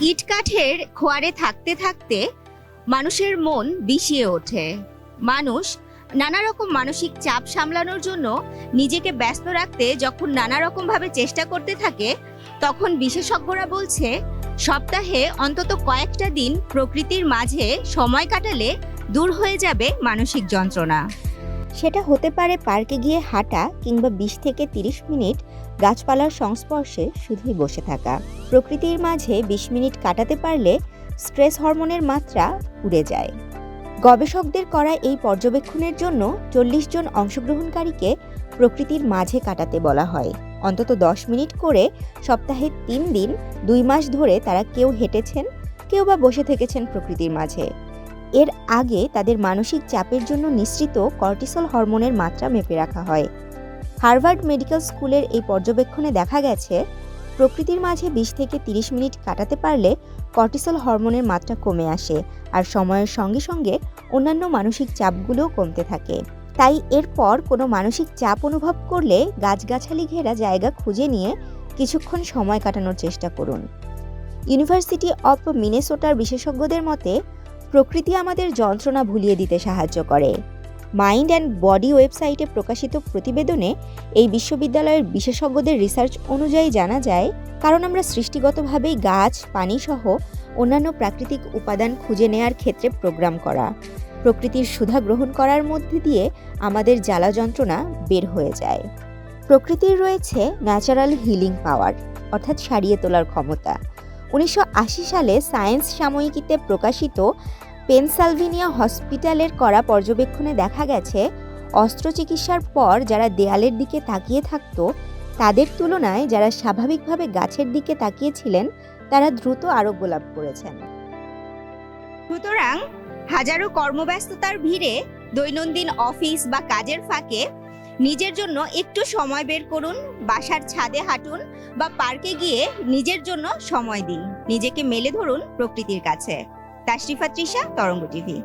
ইট কাঠের খোয়ারে থাকতে থাকতে মানুষের মন বিষিয়ে ওঠে। মানুষ নানা রকম মানসিক চাপ সামলানোর জন্য নিজেকে ব্যস্ত রাখতে যখন নানা রকম ভাবে চেষ্টা করতে থাকে, তখন বিশেষজ্ঞরা বলছে সপ্তাহে অন্তত কয়েকটা দিন প্রকৃতির মাঝে সময় কাটালে দূর হয়ে যাবে মানসিক যন্ত্রণা। সেটা হতে পারে পার্কে গিয়ে হাঁটা কিংবা 20 থেকে 30 মিনিট গাছপালার সংস্পর্শে শুধুই বসে থাকা। প্রকৃতির মাঝে 20 মিনিট কাটাতে পারলে স্ট্রেস হরমোনের মাত্রা উড়ে যায়। গবেষকদের করা এই পর্যবেক্ষণের জন্য 40 জন অংশগ্রহণকারীকে প্রকৃতির মাঝে কাটাতে বলা হয়। অন্তত 10 মিনিট করে সপ্তাহে 3 দিন 2 মাস ধরে তারা কেউ হেঁটেছেন, কেউ বা বসে থেকেছেন প্রকৃতির মাঝে। এর আগে তাদের মানসিক চাপের জন্য নিঃসৃত কর্টিসল হরমোনের মাত্রা মেপে রাখা হয়। হার্ভার্ড মেডিকেল স্কুলের এই পর্যবেক্ষণে দেখা গেছে, প্রকৃতির মাঝে 20 থেকে 30 মিনিট কাটাতে পারলে কর্টিসল হরমোনের মাত্রা কমে আসে, আর সময়ের সঙ্গে সঙ্গে অন্যান্য মানসিক চাপগুলোও কমতে থাকে। তাই এরপর কোনো মানসিক চাপ অনুভব করলে গাছগাছালি ঘেরা জায়গা খুঁজে নিয়ে কিছুক্ষণ সময় কাটানোর চেষ্টা করুন। ইউনিভার্সিটি অফ মিনেসোটার বিশেষজ্ঞদের মতে, প্রকৃতি আমাদের যন্ত্রণা ভুলিয়ে দিতে সাহায্য করে। মাইন্ড অ্যান্ড বডি ওয়েবসাইটে প্রকাশিত প্রতিবেদনে এই বিশ্ববিদ্যালয়ের বিশেষজ্ঞদের রিসার্চ অনুযায়ী জানা যায়, কারণ আমরা সৃষ্টিগতভাবেই গাছ, পানি সহ অন্যান্য প্রাকৃতিক উপাদান খুঁজে নেয়ার ক্ষেত্রে প্রোগ্রাম করা। প্রকৃতির সুধা গ্রহণ করার মধ্যে দিয়ে আমাদের জ্বালা যন্ত্রণা বের হয়ে যায়। প্রকৃতির রয়েছে ন্যাচারাল হিলিং পাওয়ার, অর্থাৎ সারিয়ে তোলার ক্ষমতা। 1980 সালে সায়েন্স সাময়িকীতে প্রকাশিত পেনসালভেনিয়া হসপিটালের করা পর্যবেক্ষণে দেখা গেছে, অস্ত্রচিকিৎসার পর যারা দেয়ালের দিকে তাকিয়ে থাকতো, তাদের তুলনায় যারা স্বাভাবিকভাবে গাছের দিকে তাকিয়েছিলেন তারা দ্রুত আরোগ্য লাভ করেছেন। সুতরাং হাজারো কর্মব্যস্ততার ভিড়ে দৈনন্দিন অফিস বা কাজের ফাঁকে নিজের জন্য একটু সময় বের করুন। বাসার ছাদে হাঁটুন বা পার্কে গিয়ে নিজের জন্য সময় দিন। নিজেকে মেলে ধরুন প্রকৃতির কাছে। তাশরিফা তৃষা, তরঙ্গ টিভি।